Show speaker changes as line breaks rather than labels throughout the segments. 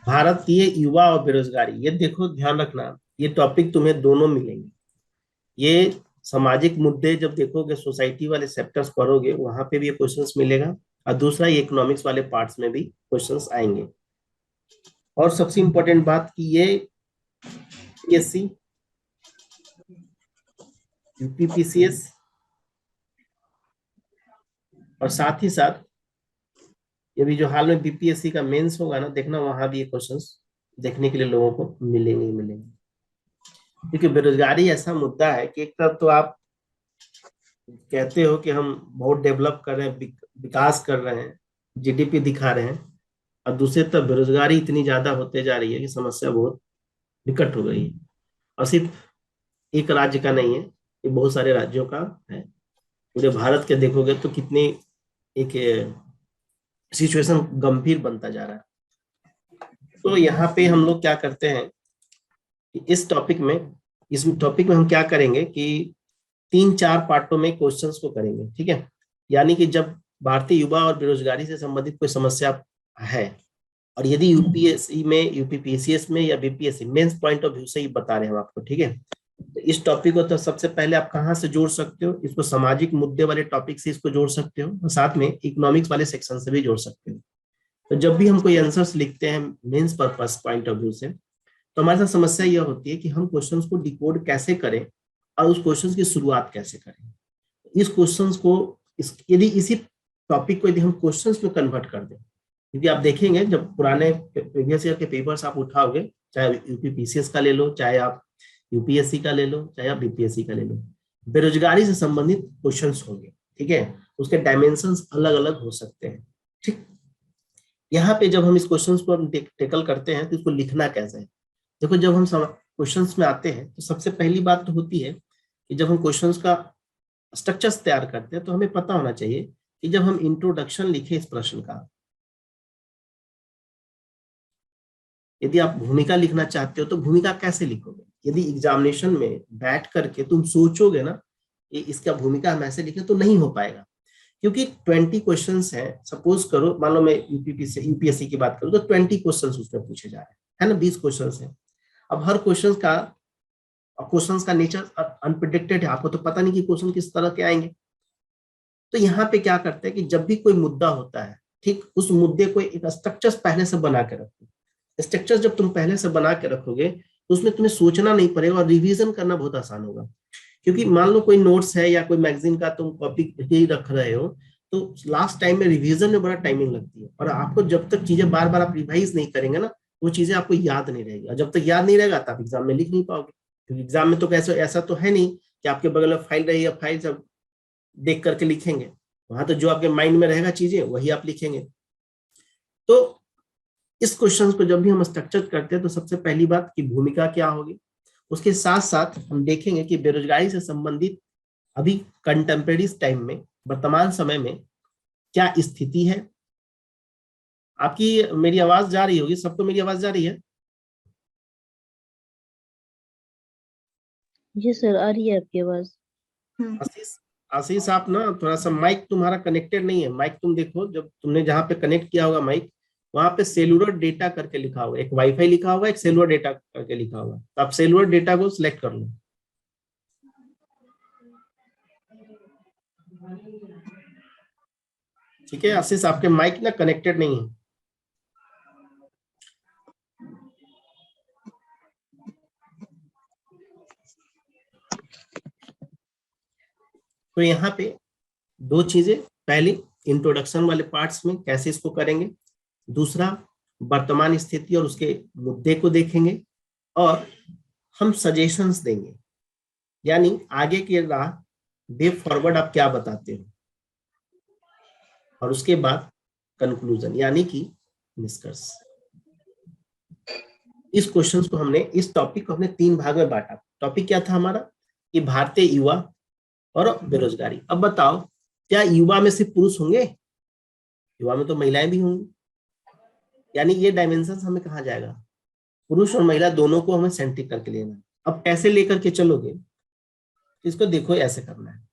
भारतीय युवा और बेरोजगारी, ये देखो ध्यान रखना, ये टॉपिक तुम्हें दोनों मिलेंगे। ये सामाजिक मुद्दे जब देखोगे, सोसाइटी वाले सेक्टर्स पढ़ोगे, वहां पे भी ये क्वेश्चंस मिलेगा। और दूसरा, ये इकोनॉमिक्स वाले पार्ट्स में भी क्वेश्चंस आएंगे। और सबसे इंपॉर्टेंट बात कि ये पीएससी, यूपीपीसीएस और साथ ही साथ ये भी जो हाल में बीपीएससी का मेंस होगा ना, देखना वहां भी ये क्वेश्चंस देखने के लिए लोगों को मिलेंगे ही मिलेंगे। क्योंकि बेरोजगारी ऐसा मुद्दा है कि एक तरफ तो आप कहते हो कि हम बहुत डेवलप कर रहे हैं, विकास कर रहे हैं, जीडीपी दिखा रहे हैं, और दूसरी तरफ बेरोजगारी इतनी ज्यादा होते जा रही है कि समस्या बहुत विकट हो गई है। और सिर्फ एक राज्य का नहीं है, ये बहुत सारे राज्यों का है। पूरे भारत के देखोगे तो कितनी एक सिचुएशन गंभीर बनता जा रहा है। तो यहाँ पे हम लोग क्या करते हैं कि इस टॉपिक में हम क्या करेंगे कि 3-4 पार्टों में क्वेश्चंस को करेंगे, ठीक है। यानी कि जब भारतीय युवा और बेरोजगारी से संबंधित कोई समस्या है, और यदि यूपीएससी में, यूपीपीसीएस में या BPSC mains point of view से ही बता रहे हैं हम आपको, ठीक है। तो इस टॉपिक को तो सबसे पहले आप कहाँ से जोड़ सकते हो, इसको सामाजिक मुद्दे वाले टॉपिक से इसको जोड़ सकते हो, और साथ में इकोनॉमिक्स वाले सेक्शन से भी जोड़ सकते हो। तो जब भी हम कोई आंसर्स लिखते हैं mains purpose point of view से, तो हमारे साथ समस्या यह होती है कि हम क्वेश्चंस को डिकोड कैसे करें और उस क्वेश्चंस की शुरुआत कैसे करें। इस क्वेश्चंस को यदि इसी टॉपिक को यदि हम क्वेश्चंस में कन्वर्ट कर दें, क्योंकि आप देखेंगे जब पुराने प्रीवियस ईयर के पेपर्स आप उठाओगे, चाहे यूपीपीसीएस का ले लो, चाहे आप यूपीएससी का ले लो, चाहे आप बीपीएससी का ले लो, बेरोजगारी से संबंधित क्वेश्चंस होंगे, ठीक है। उसके डायमेंशंस अलग अलग हो सकते हैं, ठीक। यहाँ पे जब हम इस क्वेश्चंस को हम टेकल करते हैं तो इसको लिखना कैसे है। देखो, जब हम क्वेश्चंस में आते हैं तो सबसे पहली बात तो होती है कि जब हम क्वेश्चंस का स्ट्रक्चर्स तैयार करते हैं तो हमें पता होना चाहिए कि जब हम इंट्रोडक्शन लिखे इस प्रश्न का, यदि आप भूमिका लिखना चाहते हो तो भूमिका कैसे लिखोगे। यदि एग्जामिनेशन में बैठ करके तुम सोचोगे ना कि इसका भूमिका हम ऐसे लिखें, तो नहीं हो पाएगा। क्योंकि 20 क्वेश्चंस हैं, सपोज करो, मान लो मैं यूपीएससी की बात करूं तो 20 क्वेश्चंस उसमें पूछे जा रहे हैं, है ना, 20 क्वेश्चंस हैं। अब हर क्वेश्चंस का नेचर अनप्रिडिक्टेड है, आपको तो पता नहीं कि क्वेश्चन किस तरह के आएंगे। तो यहाँ पे क्या करते हैं कि जब भी कोई मुद्दा होता है, ठीक, उस मुद्दे को एक स्ट्रक्चर पहले से बना के रखो। स्ट्रक्चर जब तुम पहले से बना के रखोगे तो उसमें तुम्हें सोचना नहीं पड़ेगा और रिवीजन करना बहुत आसान होगा। क्योंकि मान लो कोई नोट्स है या कोई मैगजीन का तुम कॉपी ही रख रहे हो, तो लास्ट टाइम में रिवीजन में बड़ा टाइमिंग लगती है, और आपको जब तक चीजें बार बार आप रिवाइज नहीं करेंगे ना, वो चीजें आपको याद नहीं रहेगी, और जब तक याद नहीं रहेगा तो आप एग्जाम में लिख नहीं पाओगे। क्योंकि एग्जाम में तो कैसे, ऐसा तो है नहीं कि आपके बगल में फाइल रही है, फाइल सब देख करके लिखेंगे। वहां तो जो आपके माइंड में रहेगा चीजें वही आप लिखेंगे। तो इस क्वेश्चन को जब भी हम स्ट्रक्चर करते हैं तो सबसे पहली बात की भूमिका क्या होगी, उसके साथ साथ हम देखेंगे कि बेरोजगारी से संबंधित अभी कंटेम्प्रेरी टाइम में, वर्तमान समय में क्या स्थिति है। आपकी मेरी आवाज जा रही होगी, सबको मेरी आवाज जा रही है?
जी सर, आ रही है आपकी आवाज।
आशीष, आशीष आप ना थोड़ा सा, माइक तुम्हारा कनेक्टेड नहीं है। माइक तुम देखो, जब तुमने जहां पे कनेक्ट किया होगा माइक, वहां पे सेलुलर डेटा करके लिखा होगा, एक वाईफाई लिखा होगा, एक सेलुलर डेटा करके लिखा होगा, तो आप सेलुलर डेटा को सिलेक्ट कर लो। ठीक है आशीष, आपके माइक ना कनेक्टेड नहीं है। तो यहाँ पे दो चीजें, पहली इंट्रोडक्शन वाले पार्ट्स में कैसे इसको करेंगे, दूसरा वर्तमान स्थिति और उसके मुद्दे को देखेंगे, और हम सजेशंस देंगे, यानी आगे की राह, वे फॉरवर्ड आप क्या बताते हो, और उसके बाद कंक्लूजन यानी कि निष्कर्ष। इस क्वेश्चन को हमने, इस टॉपिक को हमने 3 भाग में बांटा। टॉपिक क्या था हमारा कि भारतीय युवा और बेरोजगारी। अब बताओ, क्या युवा में सिर्फ पुरुष होंगे? युवा में तो महिलाएं भी होंगी, यानी ये डायमेंशन हमें कहा जाएगा, पुरुष और महिला दोनों को हमें सेंट्रिक करके लेना है। अब कैसे लेकर के चलोगे, इसको देखो, ऐसे करना है।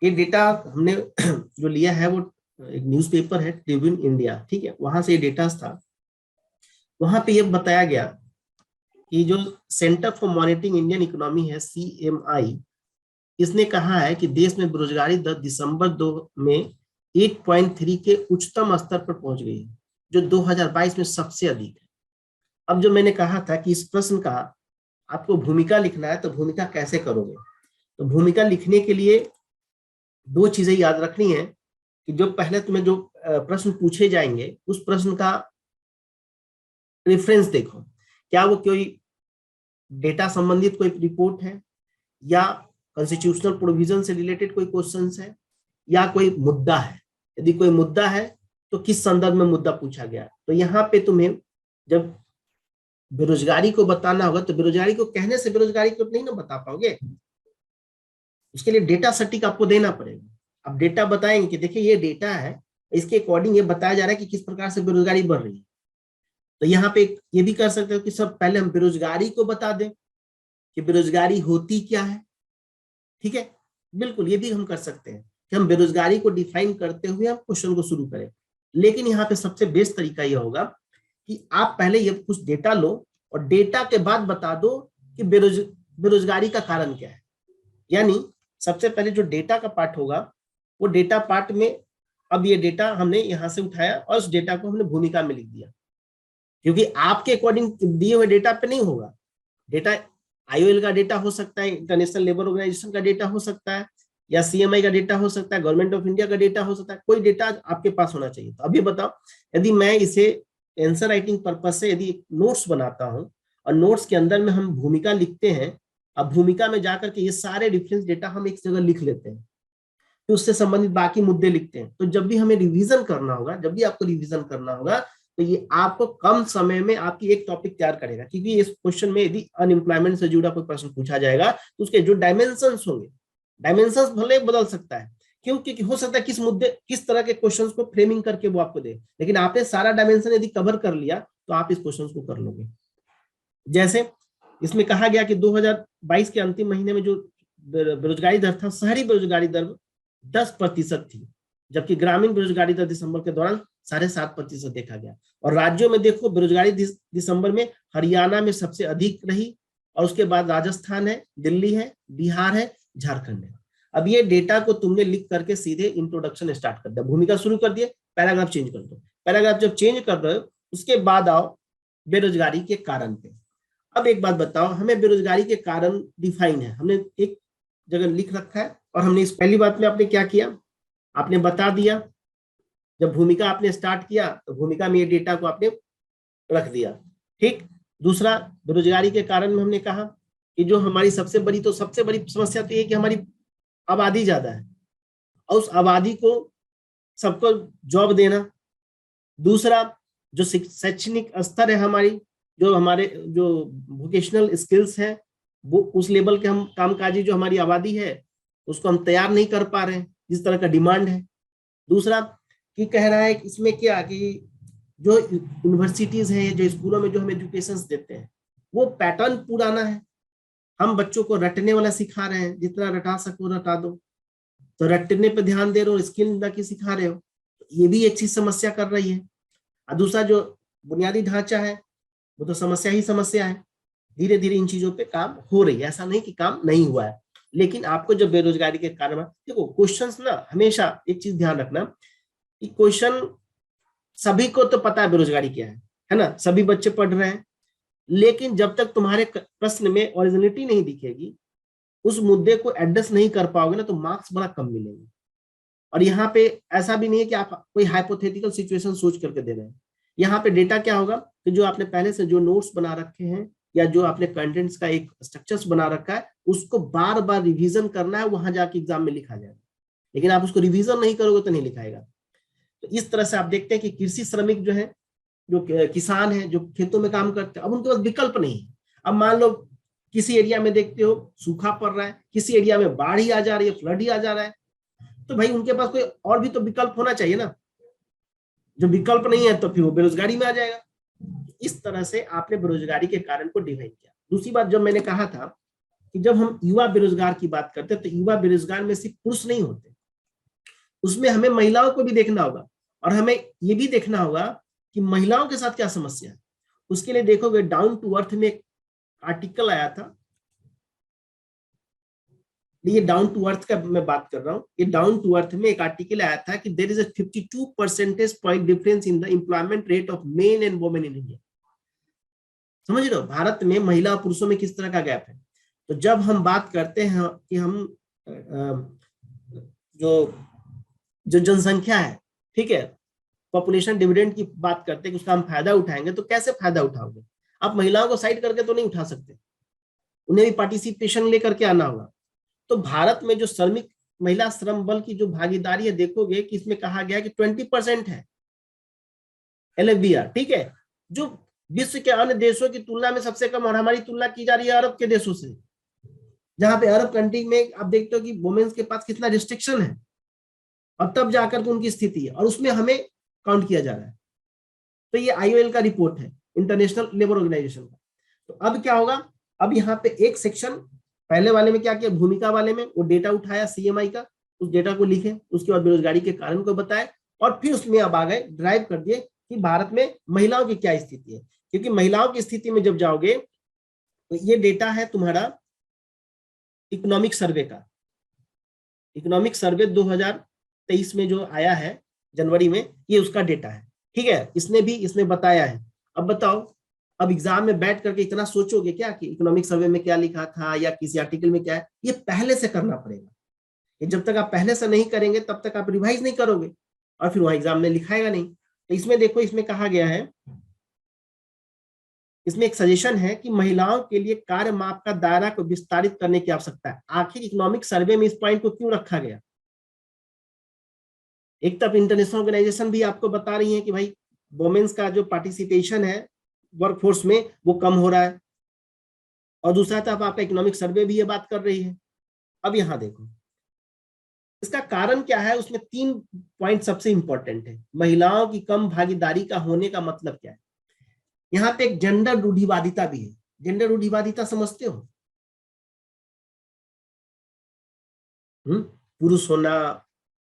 ये डेटा हमने जो लिया है वो एक न्यूज़पेपर है ट्रिब्यून इंडिया, ठीक है, वहां से ये डेटा था। वहां पे ये बताया गया कि जो centre for monitoring Indian economy है, CMI, इसने कहा है कि देश में बेरोजगारी दर दिसंबर 2 में 8.3 के उच्चतम स्तर पर पहुंच गई है, जो 2022 में सबसे अधिक है। अब जो मैंने कहा था कि इस प्रश्न का आपको भूमिका लिखना है, तो भूमिका कैसे करोगे? तो भूमिका लिखने के लिए दो चीजें याद रखनी है कि जो पहले तुम्हें जो प्रश्न पूछे जाएंगे उस प्रश्न का रेफरेंस देखो, क्या वो कोई डेटा संबंधित कोई रिपोर्ट है, या कॉन्स्टिट्यूशनल प्रोविजन से रिलेटेड कोई क्वेश्चंस है, या कोई मुद्दा है। यदि कोई मुद्दा है तो किस संदर्भ में मुद्दा पूछा गया। तो यहाँ पे तुम्हें जब बेरोजगारी को बताना होगा तो बेरोजगारी को कहने से बेरोजगारी को नहीं ना बता पाओगे, उसके लिए डेटा सटीक आपको देना पड़ेगा। अब डेटा बताएंगे कि देखिए ये डेटा है, इसके अकॉर्डिंग ये बताया जा रहा है कि किस प्रकार से बेरोजगारी बढ़ रही है। तो यहाँ पे ये भी कर सकते हो कि सब पहले हम बेरोजगारी को बता दें कि बेरोजगारी होती क्या है। ठीक है, बिल्कुल ये भी हम कर सकते हैं कि हम बेरोजगारी को डिफाइन करते हुए हम क्वेश्चन को शुरू करें। लेकिन यहाँ पे सबसे बेस्ट तरीका यह होगा कि आप पहले ये कुछ डेटा लो और डेटा के बाद बता दो कि बेरोजगारी का कारण क्या है। यानी सबसे पहले जो डेटा का पार्ट होगा वो डेटा पार्ट में, अब ये डेटा हमने यहाँ से उठाया और उस डेटा को हमने भूमिका में लिख दिया, क्योंकि आपके अकॉर्डिंग दिए हुए डेटा पे नहीं होगा। डेटा IOL का डेटा हो सकता है, इंटरनेशनल लेबर ऑर्गेनाइजेशन का डेटा हो सकता है, या CMI का डेटा हो सकता है, गवर्नमेंट ऑफ इंडिया का डेटा हो सकता है, कोई डेटा आपके पास होना चाहिए। तो अभी बताओ, यदि मैं इसे आंसर राइटिंग पर्पज से यदि नोट्स बनाता हूँ और नोट्स के अंदर में हम भूमिका लिखते हैं, अब भूमिका में जाकर के ये सारे रेफरेंस डेटा हम एक जगह लिख लेते हैं, तो उससे संबंधित बाकी मुद्दे लिखते हैं। तो जब भी हमें रिवीजन करना होगा, जब भी आपको रिवीजन करना होगा, तो ये आपको कम समय में आपकी एक टॉपिक तैयार करेगा। क्योंकि इस क्वेश्चन में यदि अनएम्प्लॉयमेंट से जुड़ा कोई प्रश्न पूछा जाएगा तो उसके जो डायमेंशंस होंगे, डायमेंशंस भले बदल सकता है, क्यों? क्योंकि हो सकता है किस मुद्दे, किस तरह के क्वेश्चंस को फ्रेमिंग करके वो आपको दे, लेकिन आपने सारा डायमेंशन यदि कवर कर लिया तो आप इस क्वेश्चन को कर लोगे। जैसे इसमें कहा गया कि 2022 के अंतिम महीने में जो बेरोजगारी दर था, शहरी बेरोजगारी दर 10% थी, जबकि ग्रामीण बेरोजगारी दर दिसंबर के दौरान 7.5% देखा गया। और राज्यों में देखो, बेरोजगारी दिसंबर में हरियाणा में सबसे अधिक रही, और उसके बाद राजस्थान है, दिल्ली है, बिहार है, झारखंड है। अब ये डेटा को तुमने लिख करके सीधे इंट्रोडक्शन स्टार्ट कर दिया, भूमिका शुरू कर दिए, पैराग्राफ चेंज कर दो। पैराग्राफ जब चेंज कर रहे हो उसके बाद आओ बेरोजगारी के कारण पे। अब एक बात बताओ, हमें बेरोजगारी के कारण डिफाइन है, हमने एक जगह लिख रखा है, और हमने इस पहली बात में आपने क्या किया, आपने बता दिया। जब भूमिका आपने स्टार्ट किया तो भूमिका में ये डेटा को आपने रख दिया। ठीक, दूसरा, बेरोजगारी के कारण में हमने कहा कि जो हमारी सबसे बड़ी समस्या तो ये कि हमारी आबादी ज्यादा है, और उस आबादी को सबको जॉब देना। दूसरा, जो शैक्षणिक स्तर है हमारी, जो हमारे जो वोकेशनल स्किल्स है, वो उस लेवल के हम कामकाजी जो हमारी आबादी है उसको हम तैयार नहीं कर पा रहे हैं जिस तरह का डिमांड है। दूसरा कि कह रहा है इसमें क्या कि जो यूनिवर्सिटीज हैं, जो स्कूलों में जो हम एजुकेशन देते हैं वो पैटर्न पुराना है, हम बच्चों को रटने वाला सिखा रहे हैं, जितना रटा सको रटा दो, तो रटने पे ध्यान दे रहे हो, स्किल ना की सिखा रहे हो, ये भी एक चीज समस्या कर रही है। और दूसरा, जो बुनियादी ढांचा है वो तो समस्या ही समस्या है। धीरे धीरे इन चीजों पे काम हो रही है, ऐसा नहीं कि काम नहीं हुआ है। लेकिन आपको जब बेरोजगारी के कारण, देखो क्वेश्चंस ना, हमेशा एक चीज ध्यान रखना कि क्वेश्चन सभी को तो पता है बेरोजगारी क्या है ना, सभी बच्चे पढ़ रहे हैं, लेकिन जब तक तुम्हारे प्रश्न में ओरिजिनलिटी नहीं दिखेगी, उस मुद्दे को एड्रेस नहीं कर पाओगे ना, तो मार्क्स बड़ा कम मिलेंगे। और यहाँ पे ऐसा भी नहीं है कि आप कोई हाइपोथेटिकल सिचुएशन सोच करके दे रहे हैं। यहाँ पे डेटा क्या होगा कि जो आपने पहले से जो नोट्स बना रखे हैं या जो आपने कंटेंट्स का एक स्ट्रक्चर्स बना रखा है, उसको बार बार रिवीजन करना है, वहां जाके एग्जाम में लिखा जाएगा। लेकिन आप उसको रिवीजन नहीं करोगे तो नहीं लिखाएगा। तो इस तरह से आप देखते हैं कि कृषि श्रमिक जो है, जो किसान है, जो खेतों में काम करते हैं, अब उनके पास विकल्प नहीं है। अब मान लो किसी एरिया में देखते हो सूखा पड़ रहा है, किसी एरिया में बाढ़ ही आ जा रही है, फ्लड ही आ जा रहा है, तो भाई उनके पास कोई और भी तो विकल्प होना चाहिए ना। जो विकल्प नहीं है तो फिर वो बेरोजगारी में आ जाएगा। इस तरह से आपने बेरोजगारी के कारण को डिवाइड किया। दूसरी बात, जब मैंने कहा था कि जब हम युवा बेरोजगार की बात करते हैं तो युवा बेरोजगार में सिर्फ पुरुष नहीं होते, उसमें हमें महिलाओं को भी देखना होगा, और हमें ये भी देखना होगा कि महिलाओं के साथ क्या समस्या है। उसके लिए देखोगे डाउन टू अर्थ में एक आर्टिकल आया था, ये डाउन टू अर्थ का मैं बात कर रहा हूँ। ये डाउन टू अर्थ में एक आर्टिकल आया था कि there is a 52 percentage point difference in the employment rate of men and women in India. समझ रहे हो भारत में महिला और पुरुषों में किस तरह का गैप है। तो जब हम बात करते हैं कि हम जो जो जनसंख्या है, ठीक है, पॉपुलेशन डिविडेंड की बात करते हैं कि उसका हम फायदा उठाएंगे, तो कैसे फायदा उठाओगे? आप महिलाओं को साइड करके तो नहीं उठा सकते, उन्हें भी पार्टिसिपेशन लेकर के आना होगा। तो भारत में जो श्रमिक महिला श्रम बल की जो भागीदारी है, देखोगे कि इसमें कहा गया कि 20% है LFBR, ठीक है, जो विश्व के अन्य देशों की तुलना में सबसे कम, और हमारी तुलना की जा रही है अरब के देशों से, जहां पे अरब कंट्री में आप देखते हो कि वुमेन्स के पास कितना रिस्ट्रिक्शन है, और तब जाकर के उनकी स्थिति है, और उसमें हमें काउंट किया जा रहा है। तो ये IOL का रिपोर्ट है, इंटरनेशनल लेबर ऑर्गेनाइजेशन का। तो अब क्या होगा, अब यहाँ पे एक सेक्शन, पहले वाले में क्या किया, भूमिका वाले में वो डेटा उठाया CMI का, उस डेटा को लिखे, उसके बाद बेरोजगारी के कारण को बताए, और फिर उसमें अब आ गए ड्राइव कर दिए कि भारत में महिलाओं की क्या स्थिति है। क्योंकि महिलाओं की स्थिति में जब जाओगे तो ये डेटा है तुम्हारा इकोनॉमिक सर्वे का। इकोनॉमिक सर्वे 2023 में जो आया है जनवरी में, ये उसका डेटा है, ठीक है, इसने बताया है। अब बताओ, अब एग्जाम में बैठ करके इतना सोचोगे क्या कि इकोनॉमिक सर्वे में क्या लिखा था या किसी आर्टिकल में क्या है? ये पहले से करना पड़ेगा। ये जब तक आप पहले से नहीं करेंगे तब तक आप रिवाइज नहीं करोगे, और फिर वहां एग्जाम में लिखाएगा नहीं। तो इसमें देखो, इसमें कहा गया है, इसमें एक सजेशन है कि महिलाओं के लिए कार्य माप का दायरा को विस्तारित करने की आवश्यकता है। आखिर इकोनॉमिक सर्वे में इस पॉइंट को क्यों रखा गया? एक तरफ इंटरनेशनल ऑर्गेनाइजेशन भी आपको बता रही है कि भाई वुमेन्स का जो पार्टिसिपेशन है वर्कफोर्स में वो कम हो रहा है, और दूसरा तरफ आपका इकोनॉमिक सर्वे भी ये बात कर रही है। अब यहां देखो इसका कारण क्या है, उसमें 3 पॉइंट सबसे इंपॉर्टेंट है। महिलाओं की कम भागीदारी का होने का मतलब क्या है? यहाँ पे एक जेंडर रूढ़िवादिता भी है। जेंडर रूढ़िवादिता समझते हो? पुरुष होना,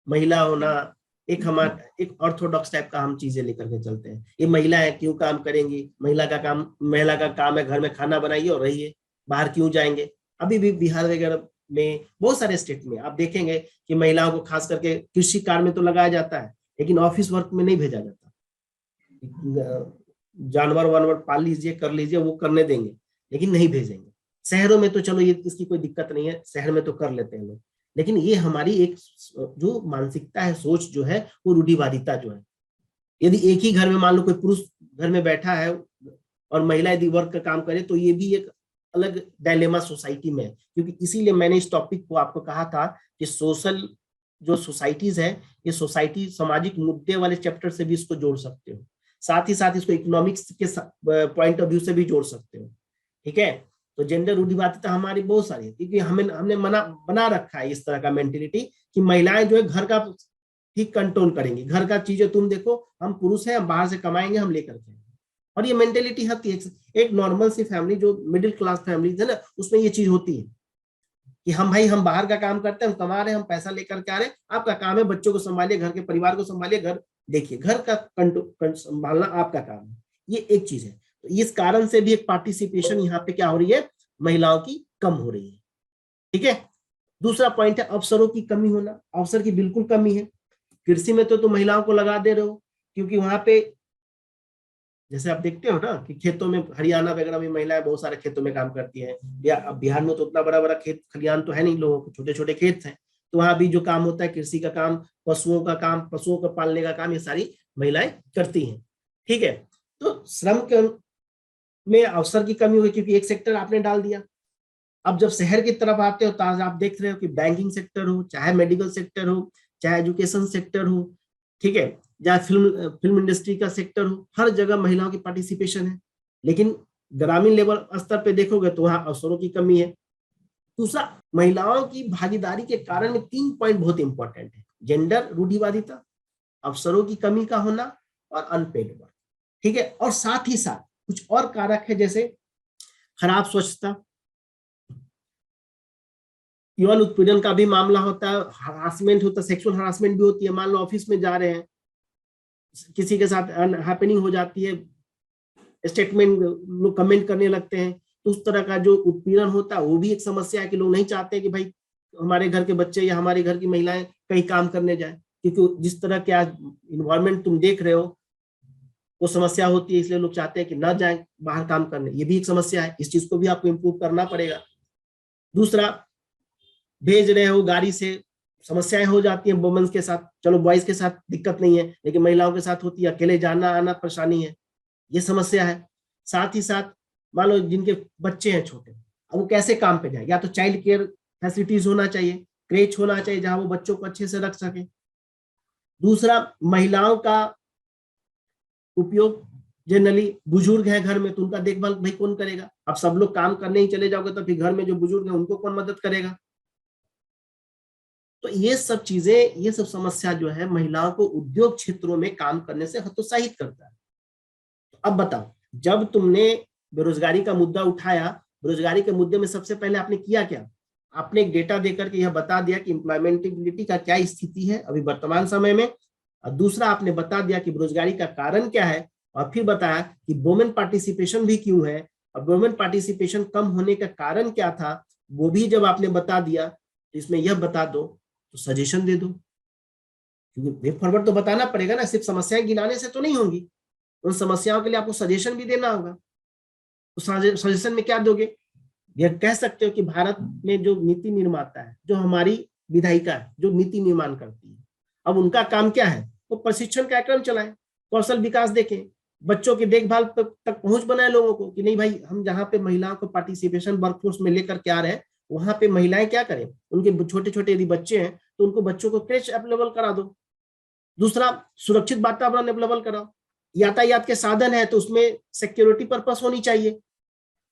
महिला होना, एक ऑर्थोडॉक्स टाइप का हम चीजें लेकर के चलते हैं। ये महिला है क्यों काम करेंगी, महिला का काम है घर में खाना बनाइए और रहिए, बाहर क्यों जाएंगे। अभी भी बिहार वगैरह में, बहुत सारे स्टेट में आप देखेंगे कि महिलाओं को खास करके कृषि कार्य में तो लगाया जाता है, लेकिन ऑफिस वर्क में नहीं भेजा जाता। जानवर वानवर पाल लीजिए, कर लीजिए, वो करने देंगे, लेकिन नहीं भेजेंगे। शहरों में तो चलो ये इसकी कोई दिक्कत नहीं है, शहर में तो कर लेते हैं लोग, लेकिन ये हमारी एक जो मानसिकता है, सोच जो है, वो रूढ़िवादिता जो है। यदि एक ही घर में मान लो कोई पुरुष घर में बैठा है और महिला यदि वर्क का काम करे, तो ये भी एक अलग डायलेमा सोसाइटी में है। क्योंकि इसीलिए मैंने इस टॉपिक को आपको कहा था कि सोशल जो सोसाइटीज है, ये सोसाइटी सामाजिक मुद्दे वाले चैप्टर से भी इसको जोड़ सकते हो, साथ ही साथ इसको इकोनॉमिक्स के पॉइंट ऑफ व्यू से भी जोड़ सकते हो, ठीक है। तो जेंडर रूढ़िवादिता हमारी बहुत सारी है, क्योंकि हमने बना रखा है इस तरह का मेंटेलिटी कि महिलाएं जो है घर का ठीक कंट्रोल करेंगी, घर का चीजें तुम देखो, हम पुरुष हैं, हम बाहर से कमाएंगे, हम लेकर के। और ये मेंटेलिटी होती है एक नॉर्मल सी फैमिली, जो मिडिल क्लास फैमिली है ना, उसमें ये चीज होती है कि हम बाहर का काम करते हैं, हम कमा रहे हैं, हम पैसा लेकर के आ रहे हैं, आपका काम है बच्चों को संभालिए, घर के परिवार को संभालिए, घर देखिए, घर का संभालना आपका काम है। ये एक चीज है। तो इस कारण से भी एक पार्टिसिपेशन यहाँ पे क्या हो रही है, महिलाओं की कम हो रही है, ठीक है। दूसरा पॉइंट है अवसरों की कमी होना। अवसर की बिल्कुल कमी है। कृषि में तो महिलाओं को लगा दे रहे हो, क्योंकि वहां पे जैसे आप देखते हो ना कि खेतों में, हरियाणा वगैरह में महिलाएं बहुत सारे खेतों में काम करती हैं। बिहार में तो उतना बड़ा बड़ा खेत खलियान तो है नहीं, लोगों को छोटे छोटे खेत हैं, तो वहां भी जो काम होता है, कृषि का काम, पशुओं का काम, पशुओं को पालने का काम, ये सारी महिलाएं करती हैं, ठीक है। तो श्रम के में अवसर की कमी हुई, क्योंकि एक सेक्टर आपने डाल दिया। अब जब शहर की तरफ आते हो तो आज आप देख रहे हो कि बैंकिंग सेक्टर हो, चाहे मेडिकल सेक्टर हो, चाहे एजुकेशन सेक्टर हो, ठीक है, चाहे फिल्म इंडस्ट्री का सेक्टर हो, हर जगह महिलाओं की पार्टिसिपेशन है। लेकिन ग्रामीण लेवल स्तर पे देखोगे तो वहां अवसरों की कमी है। दूसरा, महिलाओं की भागीदारी के कारण में 3 पॉइंट बहुत इंपॉर्टेंट है: जेंडर रूढ़िवादिता, अवसरों की कमी का होना, और अनपेड वर्क, ठीक है। और साथ ही साथ कुछ और कारक है, जैसे खराब स्वच्छता, यौन उत्पीड़न का भी मामला होता है, हरासमेंट होता है, सेक्सुअल हरासमेंट भी होती है। मान लो ऑफिस में जा रहे हैं, किसी के साथ हैपनिंग हो जाती है, स्टेटमेंट लोग कमेंट करने लगते हैं, तो उस तरह का जो उत्पीड़न होता है वो भी एक समस्या है कि लोग नहीं चाहते कि भाई हमारे घर के बच्चे या हमारे घर की महिलाएं कहीं काम करने जाए, क्योंकि जिस तरह के आज इन्वायरमेंट तुम देख रहे हो वो समस्या होती है, इसलिए लोग चाहते हैं कि ना जाए बाहर काम करने। ये भी एक समस्या है, इस चीज को भी आपको इम्प्रूव करना पड़ेगा। दूसरा, भेज रहे हो गाड़ी से, समस्याएं हो जाती हैं वुमेन्स के साथ, चलो बॉयज के साथ दिक्कत नहीं है लेकिन महिलाओं के साथ होती है, अकेले जाना आना परेशानी है, ये समस्या है। साथ ही साथ मान लो जिनके बच्चे हैं छोटे, अब वो कैसे काम पे जाए, या तो चाइल्ड केयर फैसिलिटीज होना चाहिए, क्रेच होना चाहिए जहां वो बच्चों को अच्छे से रख सके। दूसरा, महिलाओं का उपयोग, जनरली बुजुर्ग है घर में तो उनका देखभाल भाई कौन करेगा, अब सब लोग काम करने ही चले जाओगे तो फिर घर में जो बुजुर्ग है उनको कौन मदद करेगा। तो ये सब चीजें, ये सब समस्या जो है महिलाओं को उद्योग क्षेत्रों में काम करने से हतोत्साहित करता है। अब बताओ, जब तुमने बेरोजगारी का मुद्दा उठाया, बेरोजगारी के मुद्दे में सबसे पहले आपने किया क्या? आपने एक डेटा देकर के यह बता दिया कि एम्प्लॉयमेंटेबिलिटी का क्या स्थिति है अभी वर्तमान समय में, और दूसरा आपने बता दिया कि बेरोजगारी का कारण क्या है, और फिर बताया कि वुमेन पार्टिसिपेशन भी क्यों है, और वुमेन पार्टिसिपेशन कम होने का कारण क्या था वो भी जब आपने बता दिया, तो इसमें यह बता दो तो सजेशन दे दो, क्योंकि वे फॉरवर्ड तो बताना पड़ेगा ना, सिर्फ समस्याएं गिनाने से तो नहीं होंगी, उन समस्याओं के लिए आपको सजेशन भी देना होगा। तो सजेशन में क्या दोगे? यह कह सकते हो कि भारत में जो नीति निर्माता है, जो हमारी विधायिका है, जो नीति निर्माण करती है, अब उनका काम क्या है? वो प्रशिक्षण कार्यक्रम चलाएं, कौशल विकास देखें, बच्चों की देखभाल तक पहुंच बनाए लोगों को, कि नहीं भाई हम जहाँ पे महिलाओं को पार्टिसिपेशन वर्कफोर्स में लेकर के आ रहे हैं वहां पे महिलाएं क्या करें, उनके छोटे छोटे यदि बच्चे हैं तो उनको बच्चों को क्रेच अवेलेबल करा दो। दूसरा, सुरक्षित वातावरण अवेलेबल कराओ, यातायात के साधन है तो उसमें सिक्योरिटी पर्पस होनी चाहिए,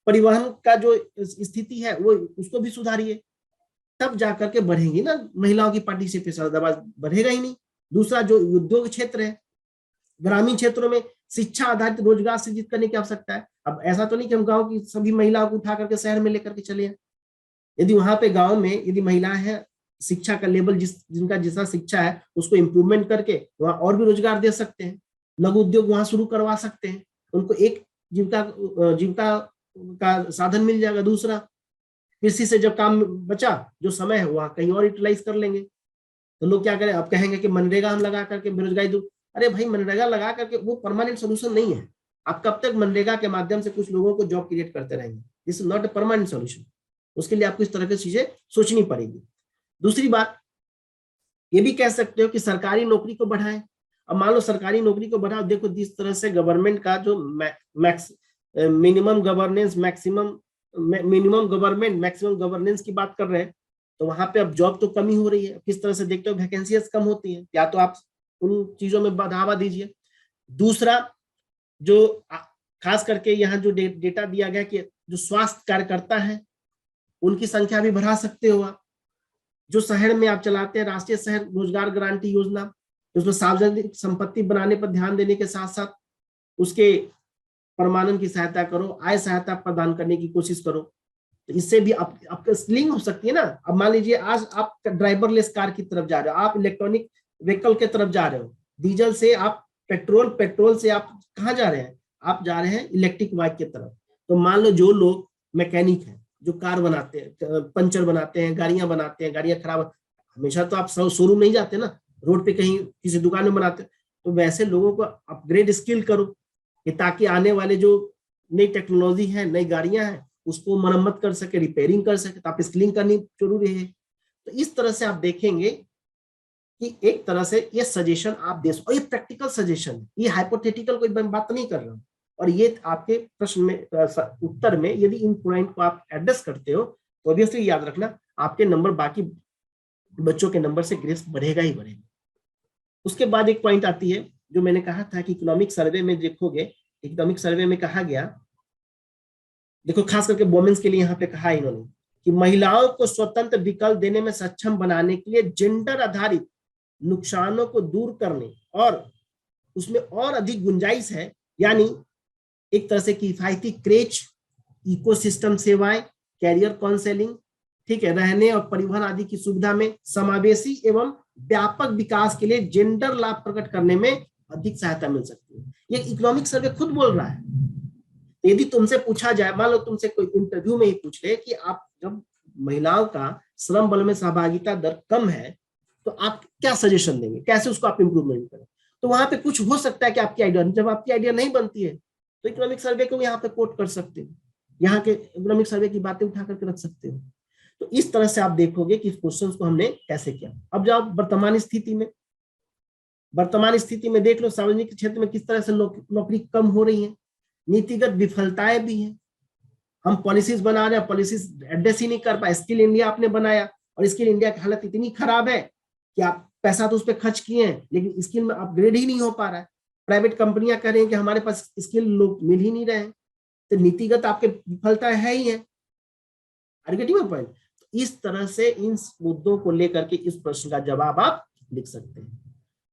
परिवहन का जो स्थिति है वो उसको भी सुधारिए, तब जाकर के बढ़ेंगी ना महिलाओं की पार्टिसिपेशन, अदरवाइज बढ़ेगा ही नहीं। दूसरा, जो उद्योग क्षेत्र है, ग्रामीण क्षेत्रों में शिक्षा आधारित रोजगार सृजित करने की आवश्यकता है। अब ऐसा तो नहीं कि हम गांव की सभी महिलाओं को उठा करके शहर में लेकर के चले हैं, यदि वहां पे गांव में यदि महिलाएं हैं, शिक्षा का लेवल जिनका जितना शिक्षा है उसको इम्प्रूवमेंट करके वहां और भी रोजगार दे सकते हैं, लघु उद्योग वहां शुरू करवा सकते हैं, उनको एक जीविका का साधन मिल जाएगा। दूसरा, कृषि से जब काम बचा, जो समय है वहां कहीं और यूटिलाइज कर लेंगे। तो लोग क्या करें, अब कहेंगे कि मनरेगा हम लगा करके बेरोजगारी दूर, अरे भाई मनरेगा लगा करके वो परमानेंट सोल्यूशन नहीं है। आप कब तक मनरेगा के माध्यम से कुछ लोगों को जॉब क्रिएट करते रहेंगे? This is not a permanent solution, उसके लिए आपको इस तरह की चीजें सोचनी पड़ेगी। दूसरी बात, ये भी कह सकते हो कि सरकारी नौकरी को बढ़ाएं। अब मान लो सरकारी नौकरी को बढ़ाओ, देखो जिस तरह से गवर्नमेंट का जो minimum governance minimum government maximum governance की बात कर रहे हैं, तो वहां पे अब जॉब तो कमी हो रही है, किस तरह से देखते हो वैकेंसीज कम होती हैं, या तो आप उन चीजों में बढ़ावा दीजिए। दूसरा, जो खास करके यहाँ जो डेटा दिया गया कि जो स्वास्थ्य कार्यकर्ता है उनकी संख्या भी बढ़ा सकते हो आप। जो शहर में आप चलाते हैं राष्ट्रीय शहर रोजगार गारंटी योजना, उसमें सार्वजनिक संपत्ति बनाने पर ध्यान देने के साथ साथ उसके प्रमाणन की सहायता करो, आय सहायता प्रदान करने की कोशिश करो, तो इससे भी आपका स्किलिंग हो सकती है ना। अब मान लीजिए आज आप ड्राइवरलेस कार की तरफ जा रहे हो, आप इलेक्ट्रॉनिक व्हीकल की तरफ जा रहे हो, डीजल से आप पेट्रोल से आप कहाँ जा रहे हैं, आप जा रहे हैं इलेक्ट्रिक बाइक की तरफ। तो मान लो जो लोग मैकेनिक हैं, जो कार बनाते हैं, पंचर बनाते हैं, गाड़ियां बनाते हैं, गाड़ियां खराब, हमेशा तो आप शोरूम नहीं जाते ना, रोड पे कहीं किसी दुकान में बनाते, तो वैसे लोगों को अपग्रेड स्किल करो कि ताकि आने वाले जो नई टेक्नोलॉजी है, नई गाड़ियां हैं, उसको मरम्मत कर सके, रिपेयरिंग कर सके, तो आप स्किलिंग करनी जरूरी है। तो इस तरह से आप देखेंगे कि एक तरह से ये सजेशन आप दे सकते, और ये प्रैक्टिकल सजेशन है, ये हाइपोथेटिकल कोई बात नहीं कर रहा हूं। और ये आपके प्रश्न में उत्तर में यदि इन पॉइंट को आप एड्रेस करते हो तो ऑब्वियसली याद रखना आपके नंबर बाकी बच्चों के नंबर से ग्रेस बढ़ेगा ही बढ़ेगा। उसके बाद एक पॉइंट आती है जो मैंने कहा था कि इकोनॉमिक सर्वे में देखोगे, इकोनॉमिक सर्वे में कहा गया, देखो खास करके वुमेन्स के लिए यहाँ पे कहा इन्होंने कि महिलाओं को स्वतंत्र विकल्प देने में सक्षम बनाने के लिए जेंडर आधारित नुकसानों को दूर करने और उसमें और अधिक गुंजाइश है, यानी एक तरह से किफायती क्रेच, इकोसिस्टम सेवाएं, कैरियर काउंसलिंग, ठीक है, रहने और परिवहन आदि की सुविधा में समावेशी एवं व्यापक विकास के लिए जेंडर लाभ प्रकट करने में अधिक सहायता मिल सकती है। ये इकोनॉमिक सर्वे खुद बोल रहा है। तो यदि तुमसे पूछा जाए, मान लो तुमसे कोई इंटरव्यू में ही पूछ ले कि आप जब महिलाओं का श्रम बल में सहभागिता दर कम है तो आप क्या सजेशन देंगे, कैसे उसको आप इंप्रूवमेंट करें, तो वहां पे कुछ हो सकता है कि आपकी आइडिया, जब आपकी आइडिया नहीं बनती है तो इकोनॉमिक सर्वे को यहाँ पे कोट कर सकते हो, यहाँ के इकोनॉमिक सर्वे की बातें उठा करके रख सकते हो। तो इस तरह से आप देखोगे कि इस क्वेश्चन को हमने कैसे किया। अब जाओ वर्तमान स्थिति में, वर्तमान स्थिति में देख लो सार्वजनिक क्षेत्र में किस तरह से नौकरी कम हो रही है, नीतिगत विफलताएं भी हैं। हम पॉलिसीज बना रहे हैं, पॉलिसीज एड्रेस ही नहीं कर पाए। स्किल इंडिया आपने बनाया और स्किल इंडिया की हालत इतनी खराब है कि आप पैसा तो उस पर खर्च किए हैं लेकिन स्किल में अपग्रेड ही नहीं हो पा रहा है। प्राइवेट कंपनियां कह रही हैं कि हमारे पास स्किल लोग मिल ही नहीं रहे हैं, तो नीतिगत आपके विफलता है ही है। पॉइंट। तो इस तरह से इन मुद्दों को लेकर के इस प्रश्न का जवाब आप लिख सकते हैं।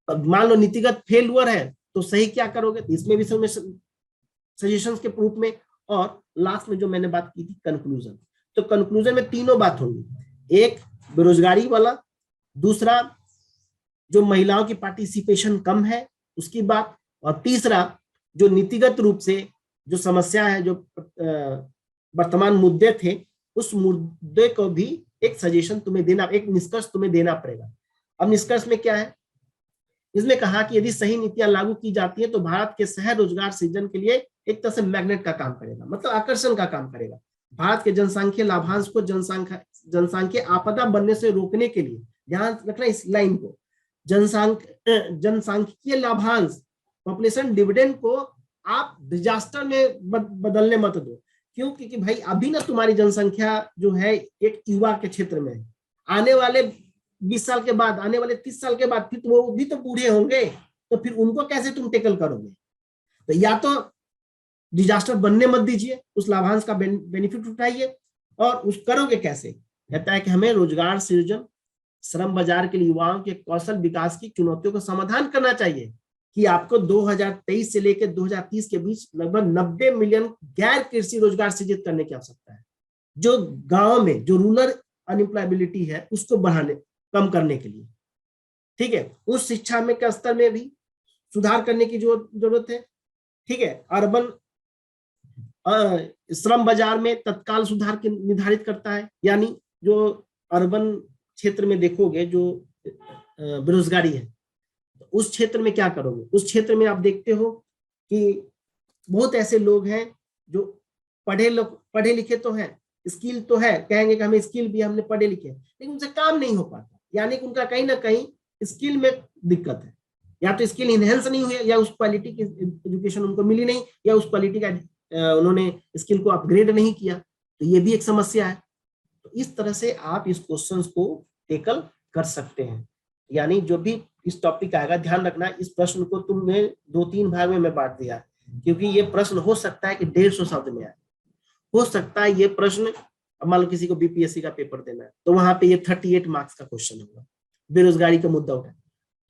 अब मान लो नीतिगत फेलुअर है तो सही क्या करोगे, इसमें भी सजेशंस के रूप में, और लास्ट में जो मैंने बात की थी कंक्लूजन। तो कंक्लूजन में तीनों बात होंगी, एक बेरोजगारी वाला, दूसरा जो महिलाओं की पार्टिसिपेशन कम है उसकी बात, और तीसरा जो नीतिगत रूप से जो समस्या है, जो वर्तमान मुद्दे थे उस मुद्दे को भी एक सजेशन तुम्हें देना, एक निष्कर्ष तुम्हें देना पड़ेगा। अब निष्कर्ष में क्या है, इसमें कहा कि यदि सही नीतियां लागू की जाती हैं तो भारत के शहर रोजगार सृजन के लिए एक तरह से मैग्नेट का काम करेगा, मतलब आकर्षण का काम करेगा। भारत के जनसांख्यिकीय लाभांश को जनसांख्यिकीय आपदा बनने से रोकने के लिए, ध्यान रखना इस लाइन को, जनसांख्यिकीय लाभांश पॉपुलेशन डिविडेंड को आप डिजास्टर में बदलने मत दो। क्यों? क्योंकि भाई अभी ना तुम्हारी जनसंख्या जो है एक युवा के क्षेत्र में है, आने वाले 20 साल के बाद, आने वाले 30 साल के बाद फिर वो भी तो बूढ़े होंगे, तो फिर उनको कैसे तुम टेकल करोगे? तो या तो डिजास्टर बनने मत दीजिए, उस लाभांश का बेनिफिट उठाइए, और उस करोगे कैसे? कहता है कि हमें रोजगार सृजन, श्रम बाजार के लिए युवाओं के कौशल विकास की चुनौतियों का समाधान करना चाहिए कि आपको 2023 से लेकर 2030 के बीच लगभग 90 मिलियन गैर कृषि रोजगार सृजित करने की आवश्यकता है। जो गांव में जो रूरल अनएम्प्लॉयबिलिटी है उसको बढ़ाने, कम करने के लिए, ठीक है। उस शिक्षा में के स्तर में भी सुधार करने की जरूरत है, ठीक है। अर्बन श्रम बाजार में तत्काल सुधार के निर्धारित करता है, यानी जो अर्बन क्षेत्र में देखोगे जो बेरोजगारी है, उस क्षेत्र में क्या करोगे? उस क्षेत्र में आप देखते हो कि बहुत ऐसे लोग हैं जो पढ़े लिखे तो हैं, स्किल तो है, कहेंगे कि हमें स्किल भी, हमने पढ़े लिखे, लेकिन उनसे काम नहीं हो पाता, यानी कि उनका कहीं ना कहीं स्किल में दिक्कत है, या तो स्किल इनहेंस नहीं हुई, या उस क्वालिटी की एजुकेशन उनको मिली नहीं, या उस क्वालिटी का उन्होंने स्किल को अपग्रेड नहीं किया, तो ये भी एक समस्या है। तो इस तरह से आप इस क्वेश्चंस को टेकल कर सकते हैं। यानी जो भी इस टॉपिक आएगा, ध्यान रखना इस प्रश्न को तुमने 2-3 भाग में मैं बांट दिया, क्योंकि ये प्रश्न हो सकता है कि 150 शब्द में आए, हो सकता है ये प्रश्न, मान लो किसी को बीपीएससी का पेपर देना है तो वहां पे ये 38 मार्क्स का क्वेश्चन होगा, बेरोजगारी का मुद्दा उठा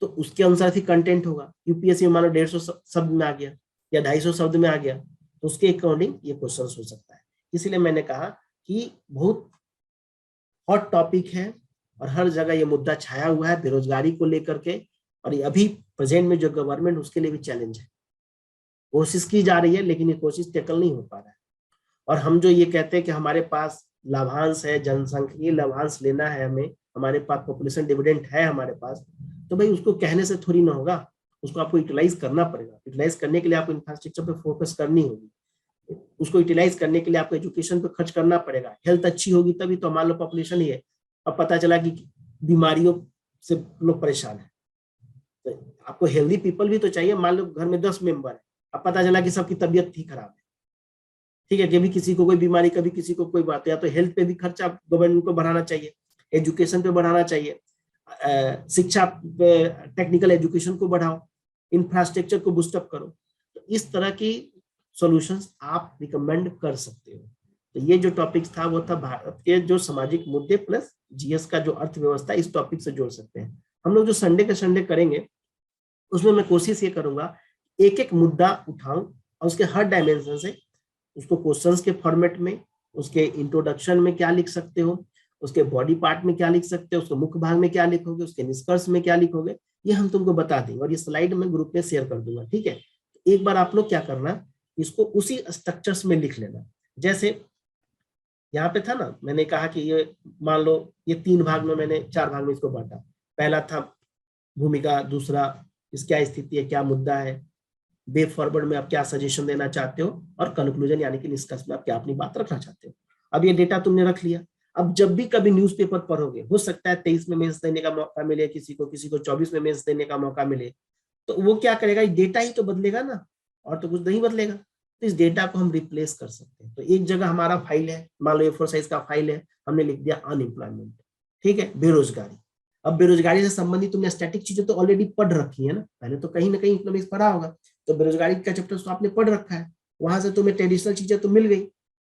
तो उसके अनुसार ही कंटेंट होगा। यूपीएससी में मान लो 150 शब्द में आ गया या 250 शब्द में आ गया, तो उसके अकॉर्डिंग ये क्वेश्चन हो सकता है। इसीलिए मैंने कहा कि बहुत हॉट टॉपिक है और हर जगह ये मुद्दा छाया हुआ है बेरोजगारी को लेकर के, और ये अभी प्रेजेंट में जो गवर्नमेंट उसके लिए भी चैलेंज है। कोशिश की जा रही है लेकिन ये कोशिश टेकल नहीं हो पा रहा है। और हम जो ये कहते हैं कि हमारे पास लाभांश है, जनसांख्यिकीय लाभांश लेना है हमें, हमारे पास पॉपुलेशन डिविडेंड है हमारे पास, तो भाई उसको कहने से थोड़ी ना होगा, उसको आपको यूटिलाइज करना पड़ेगा। यूटिलाइज करने के लिए आपको इंफ्रास्ट्रक्चर पे फोकस करनी होगी, उसको यूटिलाइज करने के लिए आपको एजुकेशन पे खर्च करना पड़ेगा। हेल्थ अच्छी होगी तभी तो, मान लो पॉपुलेशन ही है, अब पता चला कि बीमारियों से लोग परेशान है, तो आपको हेल्दी पीपल भी तो चाहिए। मान लो घर में 10 मेंबर है, अब पता चला कि सबकी तबीयत ही खराब है, ठीक है, कभी किसी को कोई बीमारी, कभी किसी को कोई बात है, तो हेल्थ पे भी खर्चा गवर्नमेंट को बढ़ाना चाहिए, एजुकेशन पे बढ़ाना चाहिए, शिक्षा पे, टेक्निकल एजुकेशन को बढ़ाओ, इंफ्रास्ट्रक्चर को बूस्टअप करो। तो इस तरह की सॉल्यूशंस आप रिकमेंड कर सकते हो। तो ये जो टॉपिक था वो था भारत के जो सामाजिक मुद्दे प्लस जीएस का जो अर्थव्यवस्था, इस टॉपिक से जोड़ सकते हैं हम लोग। जो संडे के संडे करेंगे उसमें मैं कोशिश ये करूंगा एक एक मुद्दा उठाऊं और उसके हर डायमेंशन से उसको क्वेश्चंस के फॉर्मेट में, उसके इंट्रोडक्शन में क्या लिख सकते हो, उसके बॉडी पार्ट में क्या लिख सकते हो, उसके मुख्य भाग में क्या लिखोगे, उसके निष्कर्ष में क्या लिखोगे, ये हम तुमको बता देंगे और ये स्लाइड में ग्रुप में शेयर कर दूंगा, ठीक है। एक बार आप लोग क्या करना, इसको उसी स्ट्रक्चर्स में लिख लेना। जैसे यहाँ पे था ना, मैंने कहा कि ये मान लो ये 3 भाग में, मैंने 4 भाग में इसको बांटा। पहला था भूमिका, दूसरा इस क्या स्थिति है, क्या मुद्दा है, वे फॉरवर्ड में आप क्या सजेशन देना चाहते हो, और कंक्लूजन यानी कि निष्कर्ष में आप क्या अपनी बात रखना चाहते हो। अब ये डेटा तुमने रख लिया। अब जब भी कभी न्यूज़पेपर पढ़ोगे, हो सकता है 23 में मेंस देने का मौका मिले किसी को 24 में मेंस देने का मौका मिले, तो वो क्या करेगा, डेटा ही तो बदलेगा ना, और तो कुछ नहीं बदलेगा। तो इस डेटा को हम रिप्लेस कर सकते हैं। तो एक जगह हमारा फाइल है, मान लो A4 साइज का फाइल है, हमने लिख दिया अनएम्प्लॉयमेंट, ठीक है, बेरोजगारी। अब बेरोजगारी से संबंधित तुमने स्टैटिक चीजें तो ऑलरेडी पढ़ रखी है ना, पहले तो कहीं ना कहीं इकोनॉमिक्स पढ़ा होगा, तो बेरोजगारी का चैप्टर तो आपने पढ़ रखा है, वहां से तुम्हें ट्रेडिशनल चीजें तो मिल गई।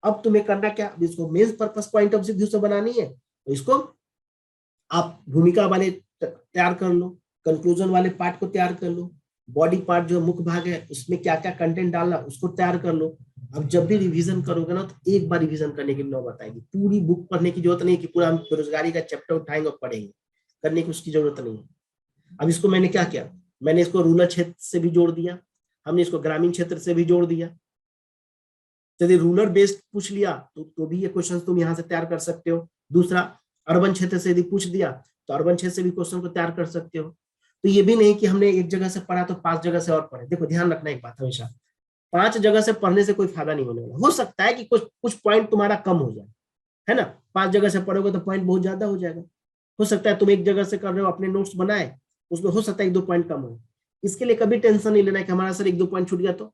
अब तुम्हें करना क्या, इसको mains purpose point of view से बनानी है, तो इसको आप भूमिका वाले तैयार कर लो, कंक्लूजन वाले पार्ट को तैयार कर लो, बॉडी पार्ट जो मुख्य भाग है उसमें क्या क्या कंटेंट डालना उसको तैयार कर लो। अब जब भी रिवीजन करोगे ना, तो एक बार रिवीजन करने की नौबत आएगी, पूरी बुक पढ़ने की जरूरत नहीं कि पूरा हम बेरोजगारी का चैप्टर उठाएंगे और पढ़ेंगे, करने की उसकी जरूरत नहीं है। अब इसको मैंने क्या किया, मैंने इसको रूरल क्षेत्र से भी जोड़ दिया, हमने इसको ग्रामीण क्षेत्र से भी जोड़ दिया। यदि रूरल बेस्ड पूछ लिया तो भी ये क्वेश्चन तुम यहाँ से तैयार कर सकते हो। दूसरा, अर्बन क्षेत्र से यदि पूछ दिया तो अर्बन क्षेत्र से भी क्वेश्चन को तैयार कर सकते हो। तो ये भी नहीं कि हमने एक जगह से पढ़ा तो 5 जगह से और पढ़े। देखो ध्यान रखना एक बात, हमेशा 5 जगह से पढ़ने से कोई फायदा नहीं होने वाला। हो सकता है कि कुछ पॉइंट तुम्हारा कम हो जाए, है ना, 5 जगह से पढ़ोगे तो पॉइंट बहुत ज्यादा हो जाएगा। हो सकता है तुम एक जगह से कर रहे हो, अपने नोट्स बनाए, उसमें हो सकता है 1-2 पॉइंट कम हो। इसके लिए कभी टेंशन नहीं लेना है कि हमारा सर 1-2 पॉइंट छूट गया। तो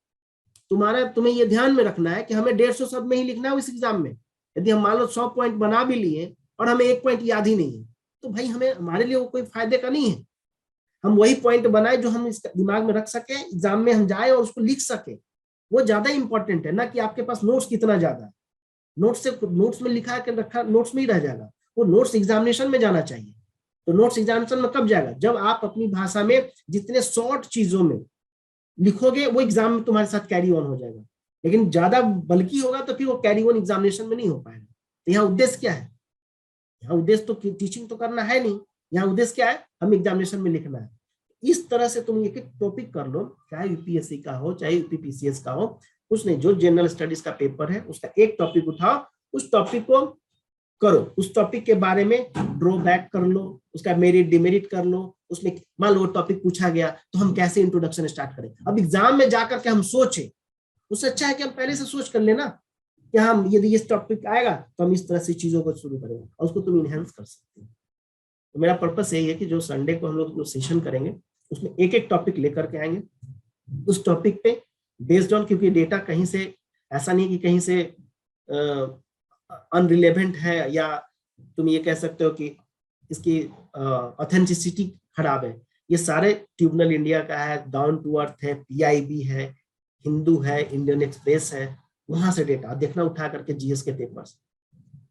तुम्हें ये ध्यान में रखना है कि हमें 150 शब्द में ही लिखना है इस एग्जाम में। यदि हम मान लो 100 पॉइंट बना भी लिए और हमें 1 पॉइंट याद ही नहीं है, तो भाई हमारे लिए वो कोई फायदे का नहीं है। हम वही पॉइंट बनाए जो हम इसका दिमाग में रख सके, एग्जाम में हम जाए और उसको लिख सके, वो ज्यादा इंपॉर्टेंट है ना कि आपके पास नोट्स कितना ज्यादा है। नोट्स में लिखा के रखा नोट्स में ही रह जाएगा, वो नोट्स एग्जामिनेशन में जाना चाहिए। तो नोट्स एग्जामिनेशन में कब जाएगा, जब आप अपनी भाषा में जितने शॉर्ट चीजों में लिखोगे वो एग्जाम में तुम्हारे साथ कैरी ऑन हो जाएगा। लेकिन ज्यादा बल्कि होगा तो फिर वो कैरी ऑन एग्जामिनेशन में नहीं हो पाएगा। तो यहाँ उद्देश्य क्या है, यहाँ उद्देश्य तो टीचिंग तो करना है नहीं, यहाँ उद्देश्य क्या है, हम एग्जामिनेशन में लिखना है। इस तरह से तुम एक एक टॉपिक कर लो, चाहे यूपीएससी का हो चाहे यूपीपीसीएस का हो, कुछ नहीं, जो जनरल स्टडीज का पेपर है उसका एक टॉपिक उठाओ, उस टॉपिक को करो, उस टॉपिक के बारे में ड्रॉ बैक कर लो, उसका मेरिट डिमेरिट कर लो। उसमें मान लो टॉपिक पूछा गया तो हम कैसे इंट्रोडक्शन स्टार्ट करें। अब एग्जाम में जाकर के हम सोचे, उससे अच्छा है कि हम पहले से सोच कर लेना कि हम यदि इस टॉपिक आएगा तो हम इस तरह से चीजों को शुरू करेंगे, और उसको तुम इनहेंस कर सकते हो। तो मेरा पर्पस यही है कि जो संडे को हम लोग जो सेशन करेंगे उसमें एक एक टॉपिक लेकर के आएंगे, उस टॉपिक पे बेस्ड ऑन, क्योंकि डेटा कहीं से ऐसा नहीं कि कहीं से अनरिलेवेंट है, या तुम ये कह सकते हो कि इसकी ऑथेंटिसिटी खराब है। ये सारे ट्रिब्यूनल इंडिया का है, डाउन टू अर्थ है, पीआईबी है, हिंदू है, इंडियन एक्सप्रेस है, वहां से डेटा देखना उठा करके। जीएस के पेपर्स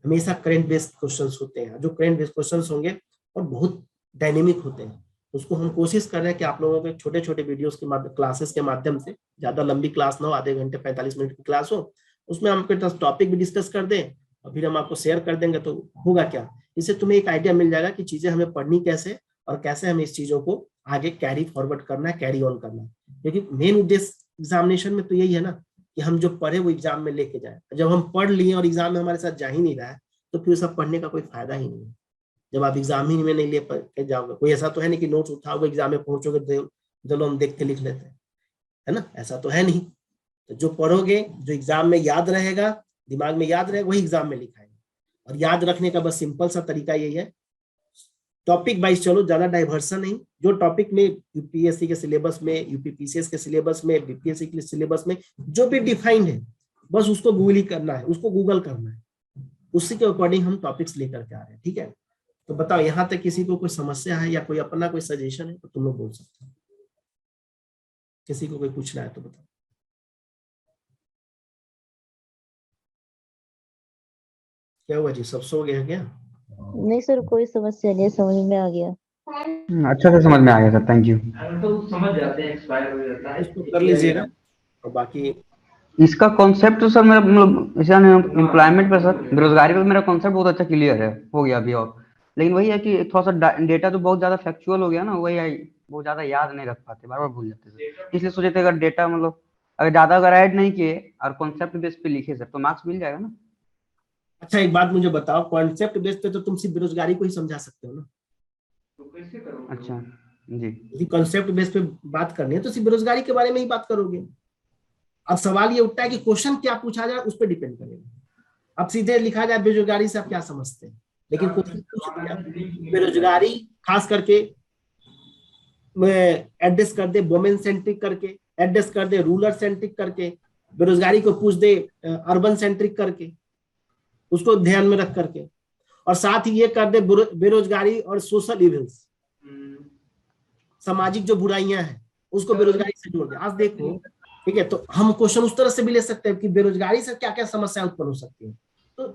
हमेशा करंट बेस्ड क्वेश्चंस होते हैं, जो करंट बेस्ड क्वेश्चंस होंगे और बहुत डायनेमिक होते हैं। उसको हम कोशिश कर रहे हैं कि आप लोगों के छोटे छोटे वीडियोस के माध्यम, क्लासेस के माध्यम से, ज्यादा लंबी क्लास ना हो, आधे घंटे 45 मिनट की क्लास हो, उसमें हम आपके पास टॉपिक भी डिस्कस कर दें और फिर हम आपको शेयर कर देंगे। तो होगा क्या, इससे तुम्हें एक आइडिया मिल जाएगा कि चीजें हमें पढ़नी कैसे और कैसे हमें इस चीजों को आगे कैरी फॉरवर्ड करना है, कैरी ऑन करना है। क्योंकि मेन उद्देश्य एग्जामिनेशन में तो यही है ना कि हम जो पढ़े वो एग्जाम में लेके जाए। जब हम पढ़ लिए और एग्जाम में हमारे साथ जा ही नहीं रहा है तो फिर सब पढ़ने का कोई फायदा ही नहीं है। जब आप एग्जाम ही में नहीं ले के जाओगे, कोई ऐसा तो है नहीं कि नोट्स उठाओगे एग्जाम में पहुंचोगे चलो हम देख के लिख लेते हैं, है ना, ऐसा तो है नहीं। तो जो पढ़ोगे, जो एग्जाम में याद रहेगा, दिमाग में याद रहेगा, वही एग्जाम में लिखाएंगे। और याद रखने का बस सिंपल सा तरीका यही है, टॉपिक वाइज चलो, ज्यादा डाइवर्सन नहीं। जो टॉपिक में यूपीएससी के सिलेबस में, यूपीपीसीएस के सिलेबस में, बीपीएससी के सिलेबस में जो भी डिफाइंड है, बस उसको गूगल ही करना है, उसको गूगल करना है, उसी के अकॉर्डिंग हम टॉपिक्स लेकर के आ रहे हैं। ठीक है, तो बताओ यहाँ तक किसी को कोई समस्या है या कोई अपना कोई सजेशन है तो तुम लोग बोल सकते हो। किसी को कोई पूछना है तो बताओ। क्या हुआ जी, सब सो गए हैं क्या?
नहीं सर, कोई समस्या नहीं है, समझ में आ गया।
अच्छा से समझ में आ गया सर, थैंक यू।
तो समझ जाते हैं, एक्सपायर हो जाता है
इसको कर लीजिएगा और बाकी
इसका कॉन्सेप्ट तो सर मेरा मतलब इसे एम्प्लॉयमेंट पे सर, बेरोजगारी पे मेरा कॉन्सेप्ट बहुत अच्छा क्लियर है, हो गया अभी। और लेकिन वही है कि थोड़ा सा डेटा तो बहुत ज्यादा फैक्चुअल हो गया ना, वही है, बहुत ज्यादा याद नहीं रख पाते, बार बार भूल जाते सर। इसलिए सोचे थे अगर डेटा मतलब अगर ज्यादा अगर ऐड नहीं किए और कॉन्सेप्ट बेस पे लिखे सर तो मार्क्स मिल जाएगा ना।
अच्छा एक बात मुझे बताओ, कॉन्सेप्ट बेस पे तो तुम सिर्फ बेरोजगारी को ही समझा सकते हो ना।
तो कैसे करोगे?
अच्छा जी
यदि कॉन्सेप्ट बेस पे बात करनी है तो सिर्फ बेरोजगारी के बारे में ही बात करोगे। अब सवाल ये उठता है कि क्वेश्चन क्या पूछा जाए, उस पर डिपेंड करेगा। अब सीधे लिखा जाए बेरोजगारी से आप क्या समझते हैं, लेकिन क्वेश्चन पूछ दिया बेरोजगारी खास करके एड्रेस कर दे वुमेन सेंट्रिक करके, एड्रेस कर दे रूरल सेंट्रिक करके, बेरोजगारी को पूछ दे अर्बन सेंट्रिक करके, उसको ध्यान में रख करके, और साथ ही ये कर दे बेरोजगारी और सोशल इविल्स, सामाजिक जो बुराइयां हैं उसको बेरोजगारी से जोड़ दे। आज देखो, ठीक है, तो हम क्वेश्चन उस तरह से भी ले सकते हैं कि बेरोजगारी से क्या क्या समस्याएं उत्पन्न हो सकती है। तो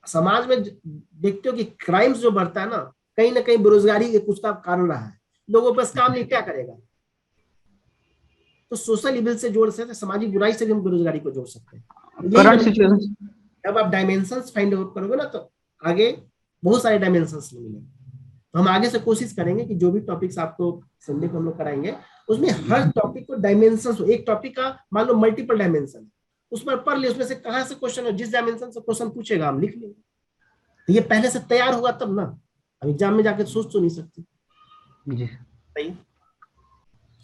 समाज में देखते हो कि क्राइम्स जो बढ़ता है ना कहीं बेरोजगारी एक उसका कारण रहा है। लोगों पर काम नहीं क्या करेगा, तो सोशल इविल से जोड़ सकते हैं, सामाजिक बुराई से भी हम बेरोजगारी को जोड़ सकते हैं।
Current situation.
जब आप डायमेंशंस फाइंड आउट करोगे ना तो आगे बहुत सारे डायमेंशंस मिलेंगे। तो हम आगे से कोशिश करेंगे कि जो भी टॉपिक्स आपको संडे को हम लोग कराएंगे उसमें हर टॉपिक को डायमेंशंस हो। एक टॉपिक का मान लो मल्टीपल डायमेंशन, उस पर पढ़ ले, उसमें से कहां से क्वेश्चन हो, जिस डायमेंशन से क्वेश्चन पूछेगा हम लिख लेंगे। तो ये पहले से तैयार होगा तब ना, अब एग्जाम में जाकर सोच तो नहीं सकते।
जी
सही,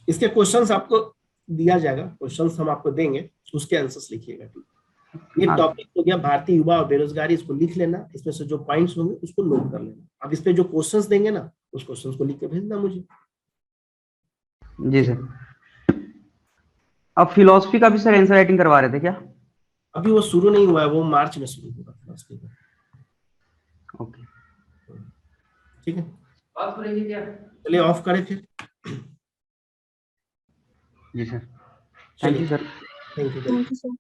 इसके क्वेश्चंस आपको दिया जाएगा, क्वेश्चंस हम आपको देंगे, उसके आंसर्स लिखिएगा। ठीक, ये टॉपिक हो गया भारतीय युवा और बेरोजगारी, इसको लिख लेना, इसमें से जो पॉइंट्स होंगे उसको नोट कर लेना। अब इस पे जो क्वेश्चंस देंगे ना उस क्वेश्चंस को लिख के भेजना मुझे।
जी सर। अब फिलोसफी का भी सर आंसर राइटिंग करवा रहे थे क्या?
अभी वो शुरू नहीं हुआ है, वो मार्च में शुरू होगा philosophy का।
ओके
ठीक है,
बात करेंगे क्या?
चलिए ऑफ करें फिर।
जी sir, thank you sir.
Thank you.
Thank you sir.